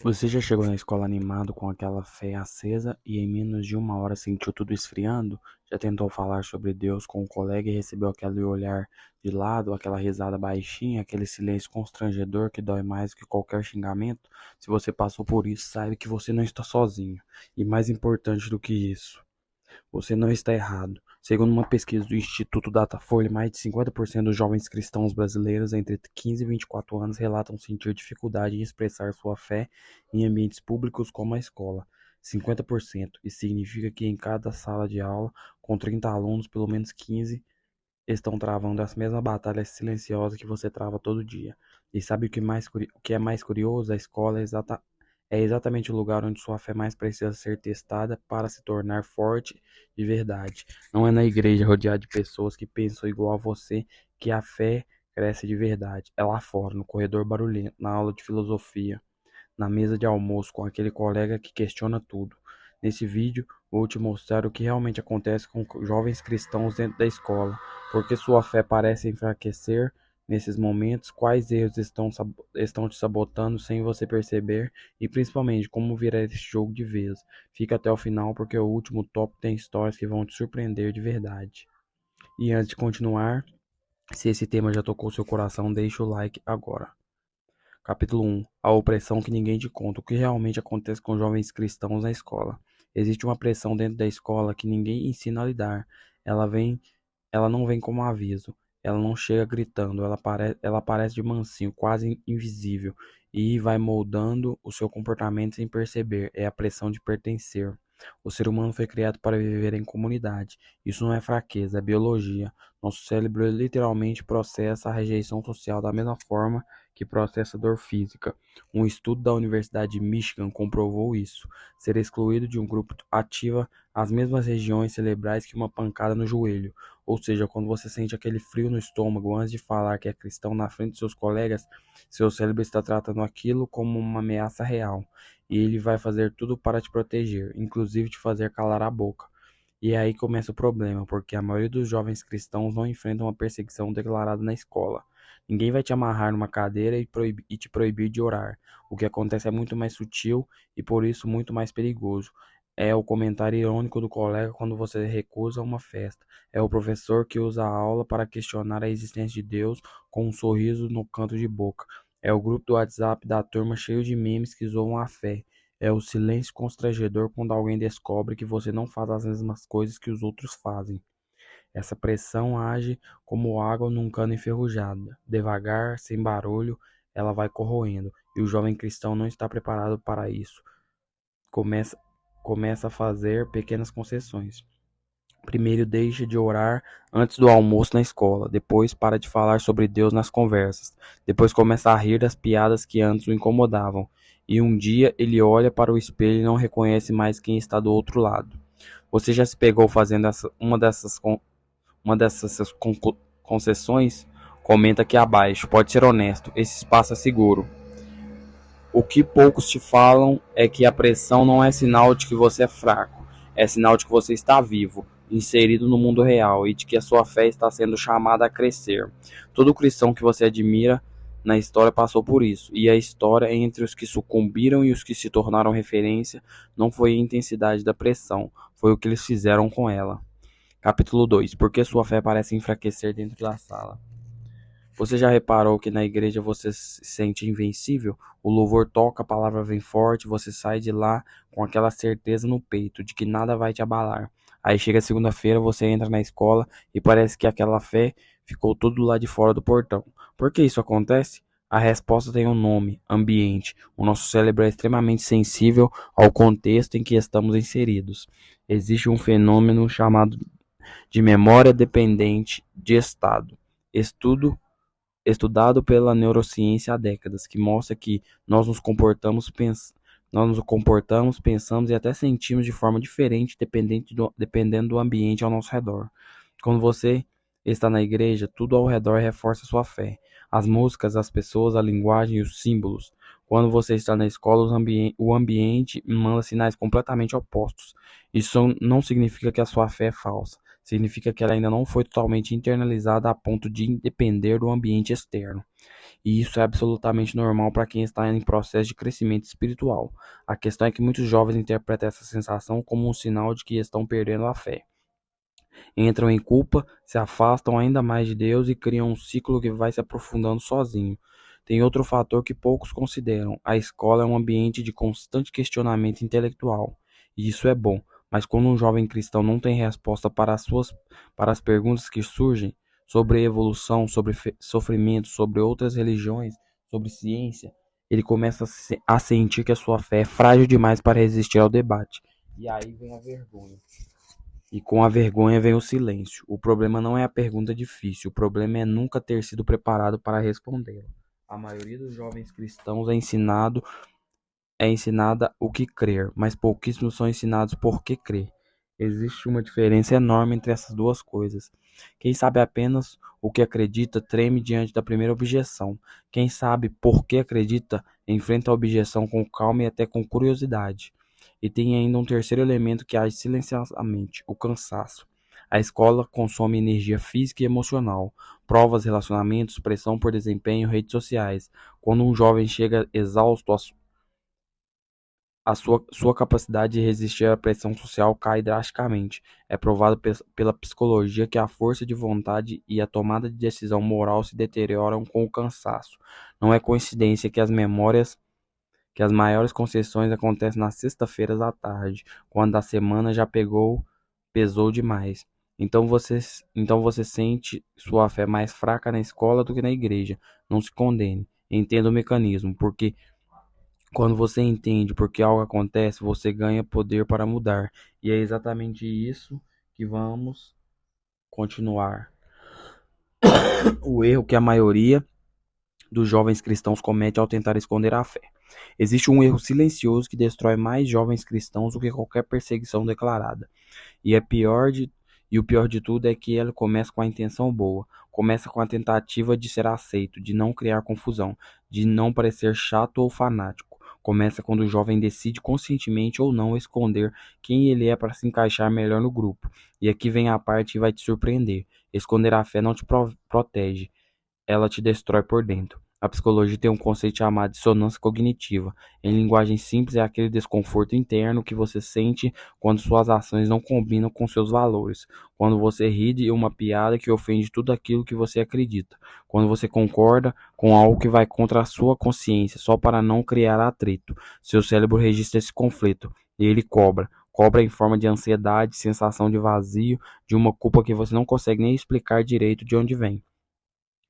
Você já chegou na escola animado com aquela fé acesa e em menos de uma hora sentiu tudo esfriando? Já tentou falar sobre Deus com um colega e recebeu aquele olhar de lado, aquela risada baixinha, aquele silêncio constrangedor que dói mais que qualquer xingamento? Se você passou por isso, saiba que você não está sozinho. E mais importante do que isso, você não está errado. Segundo uma pesquisa do Instituto Datafolha, mais de 50% dos jovens cristãos brasileiros entre 15 e 24 anos relatam sentir dificuldade em expressar sua fé em ambientes públicos como a escola. 50%. Isso significa que em cada sala de aula, com 30 alunos, pelo menos 15 estão travando essa mesma batalha silenciosa que você trava todo dia. E sabe o que é mais curioso? A escola é exatamente o lugar onde sua fé mais precisa ser testada para se tornar forte de verdade. Não é na igreja rodeada de pessoas que pensam igual a você que a fé cresce de verdade. É lá fora, no corredor barulhento, na aula de filosofia, na mesa de almoço com aquele colega que questiona tudo. Nesse vídeo, vou te mostrar o que realmente acontece com jovens cristãos dentro da escola, porque sua fé parece enfraquecer nesses momentos, quais erros estão te sabotando sem você perceber e principalmente como virar esse jogo de vez. Fica até o final porque o último tópico tem histórias que vão te surpreender de verdade. E antes de continuar, se esse tema já tocou seu coração, deixa o like agora. Capítulo 1. A opressão que ninguém te conta. O que realmente acontece com jovens cristãos na escola? Existe uma pressão dentro da escola que ninguém ensina a lidar. Ela vem, ela não vem como aviso. Ela não chega gritando. Ela aparece de mansinho, quase invisível, e vai moldando o seu comportamento sem perceber. É a pressão de pertencer. O ser humano foi criado para viver em comunidade. Isso não é fraqueza, é biologia. Nosso cérebro literalmente processa a rejeição social da mesma forma que processa dor física. Um estudo da Universidade de Michigan comprovou isso. Ser excluído de um grupo ativa as mesmas regiões cerebrais que uma pancada no joelho. Ou seja, quando você sente aquele frio no estômago antes de falar que é cristão na frente de seus colegas, seu cérebro está tratando aquilo como uma ameaça real. E ele vai fazer tudo para te proteger, inclusive te fazer calar a boca. E é aí começa o problema, porque a maioria dos jovens cristãos não enfrentam uma perseguição declarada na escola. Ninguém vai te amarrar numa cadeira e te proibir de orar. O que acontece é muito mais sutil e por isso muito mais perigoso. É o comentário irônico do colega quando você recusa uma festa. É o professor que usa a aula para questionar a existência de Deus com um sorriso no canto de boca. É o grupo do WhatsApp da turma cheio de memes que zoam a fé. É o silêncio constrangedor quando alguém descobre que você não faz as mesmas coisas que os outros fazem. Essa pressão age como água num cano enferrujado. Devagar, sem barulho, ela vai corroendo. E o jovem cristão não está preparado para isso. Começa, começa a fazer pequenas concessões. Primeiro deixa de orar antes do almoço na escola, depois para de falar sobre Deus nas conversas, depois começa a rir das piadas que antes o incomodavam, e um dia ele olha para o espelho e não reconhece mais quem está do outro lado. Você já se pegou fazendo uma dessas concessões? Comenta aqui abaixo, pode ser honesto, esse espaço é seguro. O que poucos te falam é que a pressão não é sinal de que você é fraco, é sinal de que você está vivo, inserido no mundo real e de que a sua fé está sendo chamada a crescer. Todo cristão que você admira na história passou por isso, e a história entre os que sucumbiram e os que se tornaram referência não foi a intensidade da pressão, foi o que eles fizeram com ela. Capítulo 2. Por que sua fé parece enfraquecer dentro da sala? Você já reparou que na igreja você se sente invencível? O louvor toca, a palavra vem forte, você sai de lá com aquela certeza no peito de que nada vai te abalar. Aí chega segunda-feira, você entra na escola e parece que aquela fé ficou tudo lá de fora do portão. Por que isso acontece? A resposta tem um nome: ambiente. O nosso cérebro é extremamente sensível ao contexto em que estamos inseridos. Existe um fenômeno chamado de memória dependente de estado. Estudo estudado pela neurociência há décadas, que mostra que nós nos comportamos, pensamos e até sentimos de forma diferente dependendo do ambiente ao nosso redor. Quando você está na igreja, tudo ao redor reforça sua fé. As músicas, as pessoas, a linguagem e os símbolos. Quando você está na escola, o ambiente manda sinais completamente opostos. Isso não significa que a sua fé é falsa. Significa que ela ainda não foi totalmente internalizada a ponto de depender do ambiente externo. e isso é absolutamente normal para quem está em processo de crescimento espiritual. A questão é que muitos jovens interpretam essa sensação como um sinal de que estão perdendo a fé. Entram em culpa, se afastam ainda mais de Deus e criam um ciclo que vai se aprofundando sozinho. Tem outro fator que poucos consideram: a escola é um ambiente de constante questionamento intelectual. E isso é bom, mas quando um jovem cristão não tem resposta para as perguntas que surgem sobre evolução, sobre sofrimento, sobre outras religiões, sobre ciência, ele começa a sentir que a sua fé é frágil demais para resistir ao debate. E aí vem a vergonha. E com a vergonha vem o silêncio. O problema não é a pergunta difícil, o problema é nunca ter sido preparado para respondê-la. A maioria dos jovens cristãos é ensinada o que crer, mas pouquíssimos são ensinados por que crer. Existe uma diferença enorme entre essas duas coisas. Quem sabe apenas o que acredita treme diante da primeira objeção. Quem sabe por que acredita enfrenta a objeção com calma e até com curiosidade. E tem ainda um terceiro elemento que age silenciosamente: o cansaço. A escola consome energia física e emocional, provas, relacionamentos, pressão por desempenho, redes sociais. Quando um jovem chega exausto, a sua capacidade de resistir à pressão social cai drasticamente. É provado pela psicologia que a força de vontade e a tomada de decisão moral se deterioram com o cansaço. Não é coincidência que as maiores concessões acontecem nas sextas-feiras à tarde, quando a semana já pesou demais. Então você sente sua fé mais fraca na escola do que na igreja. Não se condene. Entenda o mecanismo, porque quando você entende por que algo acontece, você ganha poder para mudar. E é exatamente isso que vamos continuar. O erro que a maioria dos jovens cristãos comete ao tentar esconder a fé. Existe um erro silencioso que destrói mais jovens cristãos do que qualquer perseguição declarada. E é pior de e o pior de tudo é que ela começa com a intenção boa, começa com a tentativa de ser aceito, de não criar confusão, de não parecer chato ou fanático. Começa quando o jovem decide conscientemente ou não esconder quem ele é para se encaixar melhor no grupo. E aqui vem a parte que vai te surpreender. Esconder a fé não te protege, ela te destrói por dentro. A psicologia tem um conceito chamado dissonância cognitiva. Em linguagem simples, é aquele desconforto interno que você sente quando suas ações não combinam com seus valores. Quando você ri de uma piada que ofende tudo aquilo que você acredita. Quando você concorda com algo que vai contra a sua consciência, só para não criar atrito. Seu cérebro registra esse conflito e ele cobra. Cobra em forma de ansiedade, sensação de vazio, de uma culpa que você não consegue nem explicar direito de onde vem.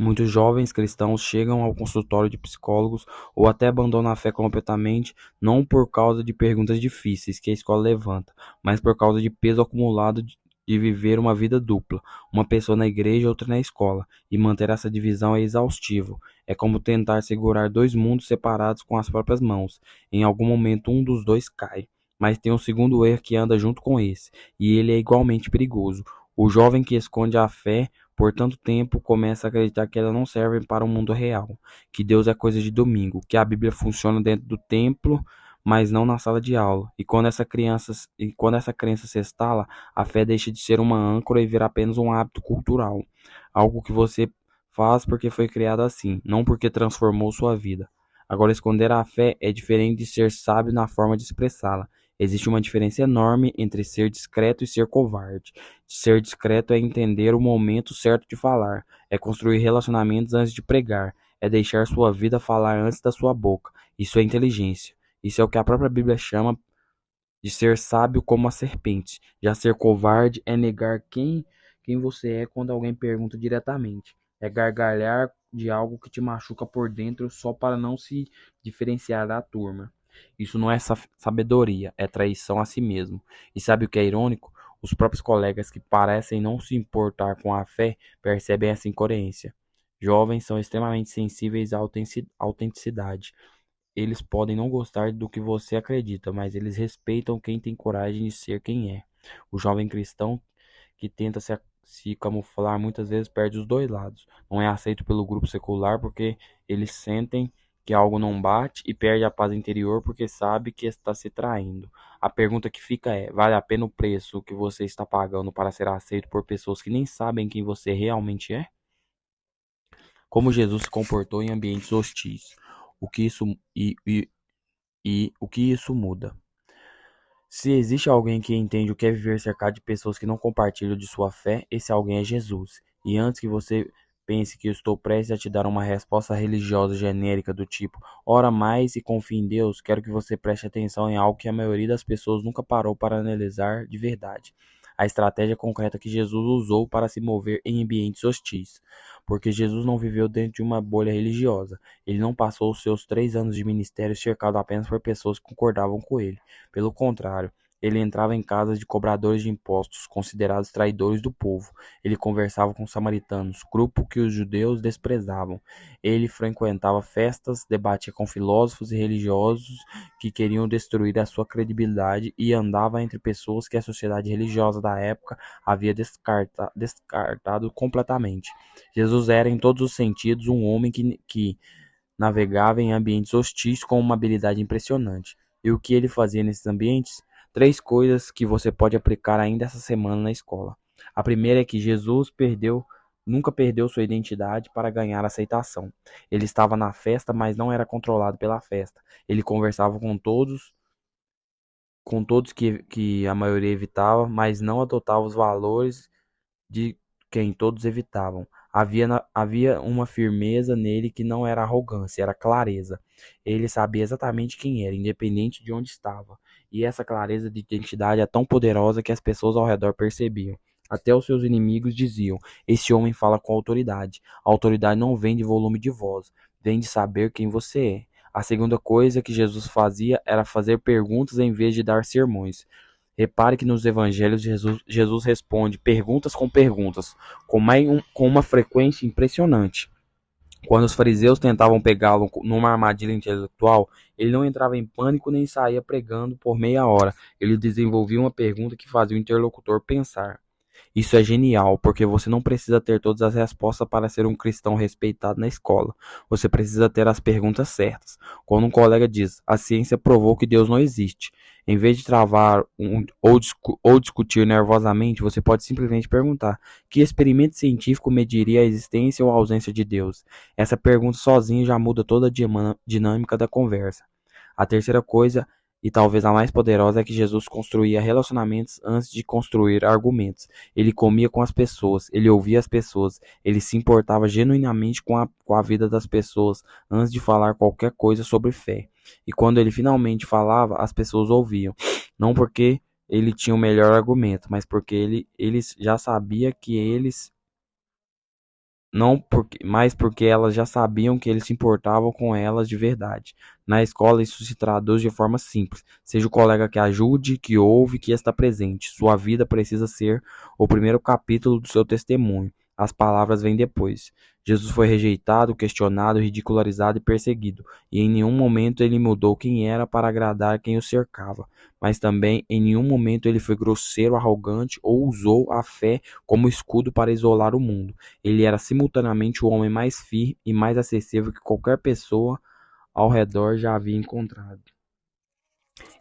Muitos jovens cristãos chegam ao consultório de psicólogos ou até abandonam a fé completamente, não por causa de perguntas difíceis que a escola levanta, mas por causa de peso acumulado de viver uma vida dupla, uma pessoa na igreja e outra na escola, e manter essa divisão é exaustivo. É como tentar segurar dois mundos separados com as próprias mãos. Em algum momento um dos dois cai. Mas tem um segundo erro que anda junto com esse, e ele é igualmente perigoso. O jovem que esconde a fé por tanto tempo começa a acreditar que ela não serve para o mundo real, que Deus é coisa de domingo, que a Bíblia funciona dentro do templo, mas não na sala de aula. E quando essa crença se instala, a fé deixa de ser uma âncora e vira apenas um hábito cultural, algo que você faz porque foi criado assim, não porque transformou sua vida. Agora, esconder a fé é diferente de ser sábio na forma de expressá-la. Existe uma diferença enorme entre ser discreto e ser covarde. Ser discreto é entender o momento certo de falar, é construir relacionamentos antes de pregar, é deixar sua vida falar antes da sua boca. Isso é inteligência. Isso é o que a própria Bíblia chama de ser sábio como a serpente. Já ser covarde é negar quem você é quando alguém pergunta diretamente. É gargalhar de algo que te machuca por dentro só para não se diferenciar da turma. Isso não é sabedoria, é traição a si mesmo. E sabe o que é irônico? Os próprios colegas que parecem não se importar com a fé percebem essa incoerência. Jovens são extremamente sensíveis à autenticidade. Eles podem não gostar do que você acredita, mas eles respeitam quem tem coragem de ser quem é. O jovem cristão que tenta se camuflar muitas vezes perde os dois lados. Não é aceito pelo grupo secular porque eles sentem que algo não bate e perde a paz interior porque sabe que está se traindo. A pergunta que fica é: vale a pena o preço que você está pagando para ser aceito por pessoas que nem sabem quem você realmente é? Como Jesus se comportou em ambientes hostis. O que isso o que isso muda? Se existe alguém que entende o que é viver cercado de pessoas que não compartilham de sua fé, esse alguém é Jesus. E antes que você pense que eu estou prestes a te dar uma resposta religiosa genérica do tipo, ora mais e confie em Deus, quero que você preste atenção em algo que a maioria das pessoas nunca parou para analisar de verdade. A estratégia concreta que Jesus usou para se mover em ambientes hostis. Porque Jesus não viveu dentro de uma bolha religiosa. Ele não passou os seus 3 anos de ministério cercado apenas por pessoas que concordavam com ele. Pelo contrário, ele entrava em casas de cobradores de impostos, considerados traidores do povo. Ele conversava com os samaritanos, grupo que os judeus desprezavam. Ele frequentava festas, debatia com filósofos e religiosos que queriam destruir a sua credibilidade e andava entre pessoas que a sociedade religiosa da época havia descartado completamente. Jesus era, em todos os sentidos, um homem que navegava em ambientes hostis com uma habilidade impressionante. E o que ele fazia nesses ambientes? 3 coisas que você pode aplicar ainda essa semana na escola. A primeira é que nunca perdeu sua identidade para ganhar aceitação. Ele estava na festa, mas não era controlado pela festa. Ele conversava com todos que a maioria evitava, mas não adotava os valores de quem todos evitavam. Havia uma firmeza nele que não era arrogância, era clareza. Ele sabia exatamente quem era, independente de onde estava. E essa clareza de identidade é tão poderosa que as pessoas ao redor percebiam. Até os seus inimigos diziam: esse homem fala com autoridade. A autoridade não vem de volume de voz, vem de saber quem você é. A segunda coisa que Jesus fazia era fazer perguntas em vez de dar sermões. Repare que nos evangelhos Jesus responde perguntas com perguntas, com uma frequência impressionante. Quando os fariseus tentavam pegá-lo numa armadilha intelectual, ele não entrava em pânico nem saía pregando por meia hora. Ele desenvolvia uma pergunta que fazia o interlocutor pensar. Isso é genial, porque você não precisa ter todas as respostas para ser um cristão respeitado na escola. Você precisa ter as perguntas certas. Quando um colega diz, a ciência provou que Deus não existe, em vez de travar ou discutir nervosamente, você pode simplesmente perguntar: que experimento científico mediria a existência ou a ausência de Deus? Essa pergunta sozinha já muda toda a dinâmica da conversa. A terceira coisa, e talvez a mais poderosa, é que Jesus construía relacionamentos antes de construir argumentos. Ele comia com as pessoas, ele ouvia as pessoas, ele se importava genuinamente com a vida das pessoas antes de falar qualquer coisa sobre fé. E quando ele finalmente falava, as pessoas ouviam. Não porque ele tinha o melhor argumento, mas porque eles já sabia que eles não porque, mas porque elas já sabiam que ele se importava com elas de verdade. Na escola, isso se traduz de forma simples. Seja o colega que ajude, que ouve, que está presente. Sua vida precisa ser o primeiro capítulo do seu testemunho. As palavras vêm depois. Jesus foi rejeitado, questionado, ridicularizado e perseguido, e em nenhum momento ele mudou quem era para agradar quem o cercava. Mas também em nenhum momento ele foi grosseiro, arrogante ou usou a fé como escudo para isolar o mundo. Ele era simultaneamente o homem mais firme e mais acessível que qualquer pessoa ao redor já havia encontrado.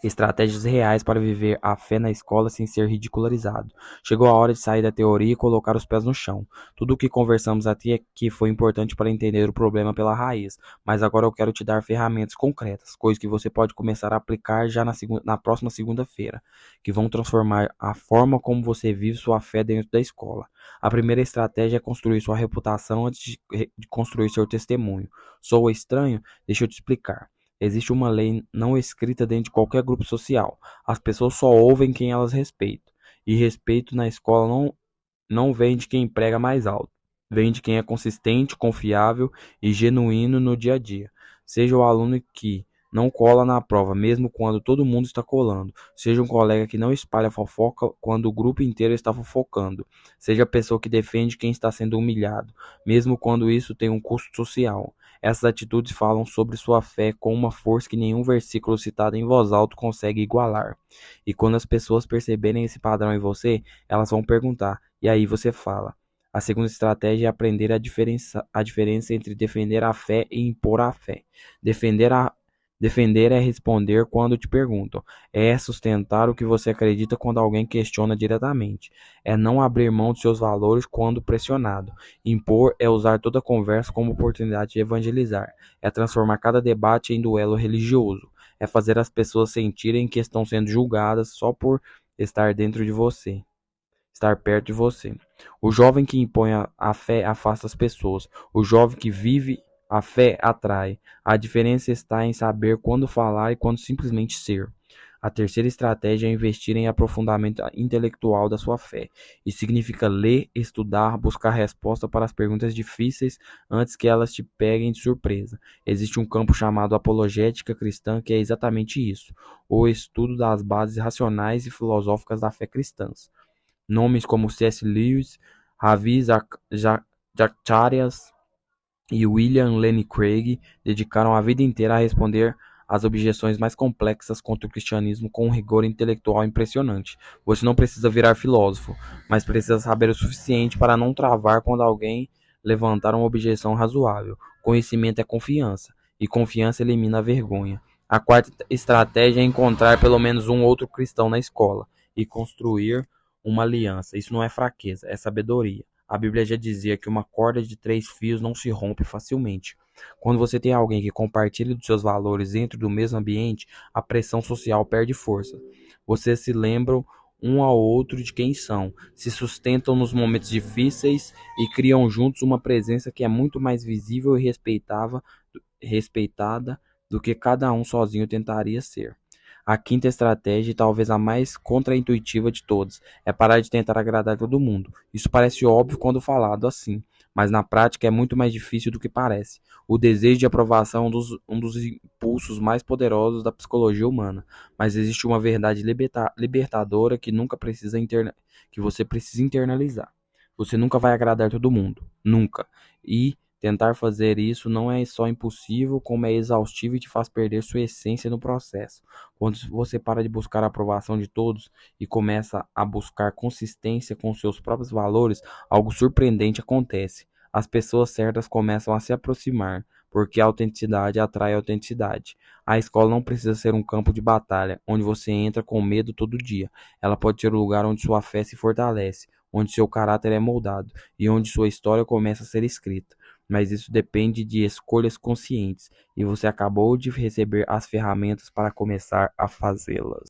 Estratégias reais para viver a fé na escola sem ser ridicularizado. Chegou a hora de sair da teoria e colocar os pés no chão. Tudo o que conversamos até aqui foi importante para entender o problema pela raiz, mas agora eu quero te dar ferramentas concretas, coisas que você pode começar a aplicar já na próxima segunda-feira, que vão transformar a forma como você vive sua fé dentro da escola. A primeira estratégia é construir sua reputação antes de construir seu testemunho. Soa estranho? Deixa eu te explicar. Existe uma lei não escrita dentro de qualquer grupo social. As pessoas só ouvem quem elas respeitam. E respeito na escola não vem de quem prega mais alto. Vem de quem é consistente, confiável e genuíno no dia a dia. Seja o aluno que não cola na prova, mesmo quando todo mundo está colando. Seja um colega que não espalha fofoca quando o grupo inteiro está fofocando. Seja a pessoa que defende quem está sendo humilhado, mesmo quando isso tem um custo social. Essas atitudes falam sobre sua fé com uma força que nenhum versículo citado em voz alta consegue igualar. E quando as pessoas perceberem esse padrão em você, elas vão perguntar, e aí você fala. A segunda estratégia é aprender a diferença entre defender a fé e impor a fé. Defender a Defender é responder quando te perguntam. É sustentar o que você acredita quando alguém questiona diretamente. É não abrir mão de seus valores quando pressionado. Impor é usar toda conversa como oportunidade de evangelizar. É transformar cada debate em duelo religioso. É fazer as pessoas sentirem que estão sendo julgadas só por estar dentro de você, estar perto de você. O jovem que impõe a fé afasta as pessoas. O jovem que vive a fé atrai. A diferença está em saber quando falar e quando simplesmente ser. A terceira estratégia é investir em aprofundamento intelectual da sua fé. Isso significa ler, estudar, buscar resposta para as perguntas difíceis antes que elas te peguem de surpresa. Existe um campo chamado apologética cristã que é exatamente isso: o estudo das bases racionais e filosóficas da fé cristã. Nomes como C.S. Lewis, Ravi Zacharias e William Lane Craig dedicaram a vida inteira a responder às objeções mais complexas contra o cristianismo com um rigor intelectual impressionante. Você não precisa virar filósofo, mas precisa saber o suficiente para não travar quando alguém levantar uma objeção razoável. Conhecimento é confiança, e confiança elimina a vergonha. A quarta estratégia é encontrar pelo menos um outro cristão na escola e construir uma aliança. Isso não é fraqueza, é sabedoria. A Bíblia já dizia que uma corda de 3 fios não se rompe facilmente. Quando você tem alguém que compartilha dos seus valores dentro do mesmo ambiente, a pressão social perde força. Vocês se lembram um ao outro de quem são, se sustentam nos momentos difíceis e criam juntos uma presença que é muito mais visível e respeitada do que cada um sozinho tentaria ser. A quinta estratégia, e talvez a mais contraintuitiva de todas, é parar de tentar agradar todo mundo. Isso parece óbvio quando falado assim, mas na prática é muito mais difícil do que parece. O desejo de aprovação é um dos impulsos mais poderosos da psicologia humana, mas existe uma verdade libertadora que que você precisa internalizar. Você nunca vai agradar todo mundo, nunca. E tentar fazer isso não é só impossível, como é exaustivo e te faz perder sua essência no processo. Quando você para de buscar a aprovação de todos e começa a buscar consistência com seus próprios valores, algo surpreendente acontece. As pessoas certas começam a se aproximar, porque a autenticidade atrai a autenticidade. A escola não precisa ser um campo de batalha, onde você entra com medo todo dia. Ela pode ser o lugar onde sua fé se fortalece, onde seu caráter é moldado e onde sua história começa a ser escrita. Mas isso depende de escolhas conscientes, e você acabou de receber as ferramentas para começar a fazê-las.